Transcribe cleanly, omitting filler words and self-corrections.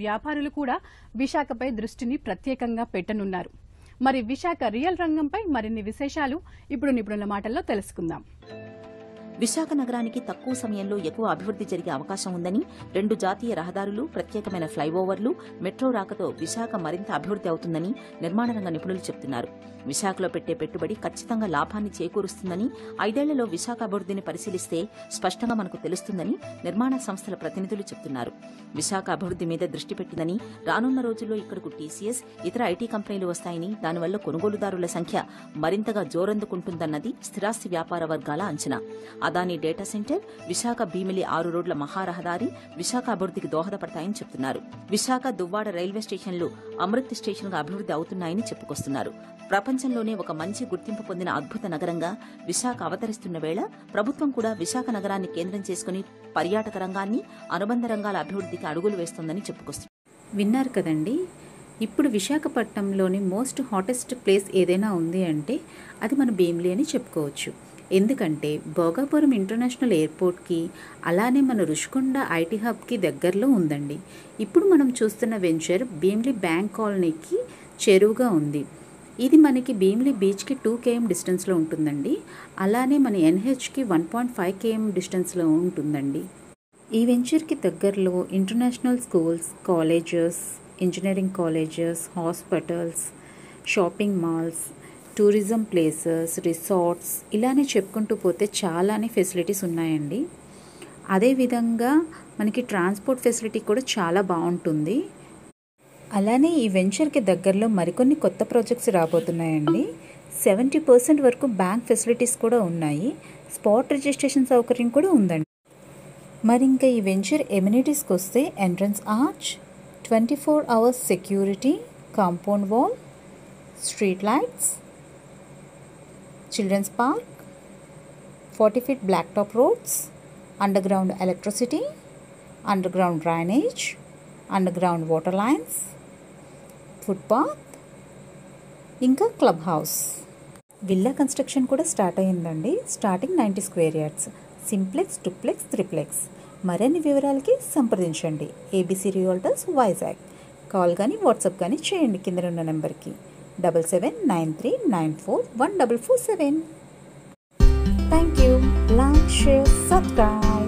వ్యాపారులు కూడా విశాఖపై దృష్టిని ప్రత్యేకంగా పెట్టనున్నారు. మరి విశాఖ రియల్ రంగంపై మరిన్ని విశేషాలు ఇప్పుడు నిపుణుల మాటల్లో తెలుసుకుందాం. విశాఖ నగరానికి తక్కువ సమయంలో ఎక్కువ అభివృద్ది జరిగే అవకాశం ఉందని, 2 జాతీయ రహదారులు, ప్రత్యేకమైన ఫ్లైఓవర్లు, మెట్రో రాకతో విశాఖ మరింత అభివృద్ది అవుతుందని నిర్మాణ రంగ నిపుణులు చెబుతున్నారు. విశాఖలో పెట్టే పెట్టుబడి ఖచ్చితంగా లాభాన్ని చేకూరుస్తుందని, 5 ఏళ్లలో విశాఖ అభివృద్దిని పరిశీలిస్తే స్పష్టంగా మనకు తెలుస్తుందని నిర్మాణ సంస్థల ప్రతినిధులు చెబుతున్నారు. విశాఖ అభివృద్ది మీద దృష్టి పెట్టిందని, రానున్న రోజుల్లో ఇక్కడకు టీసీఎస్, ఇతర ఐటీ కంపెనీలు వస్తాయని, దానివల్ల కొనుగోలుదారుల సంఖ్య మరింతగా జోరందుకుంటుందన్నది స్థిరాస్తి వ్యాపార వర్గాల అంచనా. అదానీ డేటా సెంటర్, విశాఖ భీమిలి 6 రోడ్ల మహారహదారి విశాఖ అభివృద్దికి దోహదపడతాయని చెబుతున్నారు. విశాఖ దువ్వాడ రైల్వే స్టేషన్లు అమృత్ స్టేషన్ గా అభివృద్ది అవుతున్నాయని చెప్పుకొస్తున్నారు. ప్రపంచంలోనే ఒక మంచి గుర్తింపు పొందిన అద్భుత నగరంగా విశాఖ అవతరిస్తున్న వేళ ప్రభుత్వం కూడా విశాఖ నగరాన్ని కేంద్రం చేసుకుని పర్యాటక రంగాన్ని, అనుబంధ రంగాల అభివృద్దికి అడుగులు వేస్తోందని చెప్పుకొస్తున్నారు. విన్నారు కదండి. ఇప్పుడు విశాఖపట్నంలోని మోస్ట్ హాటెస్ట్ ప్లేస్ ఏదైనా ఉంది అంటే అది మన భీమిలి అని చెప్పుకోవచ్చు. ఎందుకంటే భోగాపురం ఇంటర్నేషనల్ ఎయిర్పోర్ట్కి, అలానే మన రుషికొండ ఐటీ హబ్కి దగ్గరలో ఉందండి. ఇప్పుడు మనం చూస్తున్న వెంచర్ భీమిలి బ్యాంక్ కాలనీకి చేరువుగా ఉంది. ఇది మనకి భీమిలి బీచ్కి 2 km డిస్టెన్స్లో ఉంటుందండి. అలానే మన ఎన్హెచ్కి 1.5 km డిస్టెన్స్లో ఉంటుందండి. ఈ వెంచర్కి దగ్గరలో international schools, colleges, engineering colleges, hospitals, shopping malls, tourism places, resorts ఇలానే చెప్పుకుంటూ పోతే చాలానే ఫెసిలిటీస్ ఉన్నాయండి. అదేవిధంగా మనకి ట్రాన్స్పోర్ట్ ఫెసిలిటీ కూడా చాలా బాగుంటుంది. అలానే ఈ వెంచర్కి దగ్గరలో మరికొన్ని కొత్త ప్రాజెక్ట్స్ రాబోతున్నాయండి. 70% వరకు బ్యాంక్ ఫెసిలిటీస్ కూడా ఉన్నాయి. స్పాట్ రిజిస్ట్రేషన్ సౌకర్యం కూడా ఉందండి. మరి ఇంకా ఈ వెంచర్ ఎమ్యూనిటీస్కి వస్తే entrance arch, 24 hours security, compound wall, street lights, children's park, 40 feet black top roads, underground electricity, underground drainage, underground water lines, footpath, ఇంకా క్లబ్ హౌస్. విల్లా కన్స్ట్రక్షన్ కూడా స్టార్ట్ అయ్యిందండి. Starting 90 square yards, simplex, duplex, triplex. మరిన్ని వివరాలకి సంప్రదించండి ABC realtors Vizag. Call కానీ WhatsApp కానీ చేయండి కింద ఉన్న నెంబర్కి 7793941447. Thank you. Like, share, subscribe.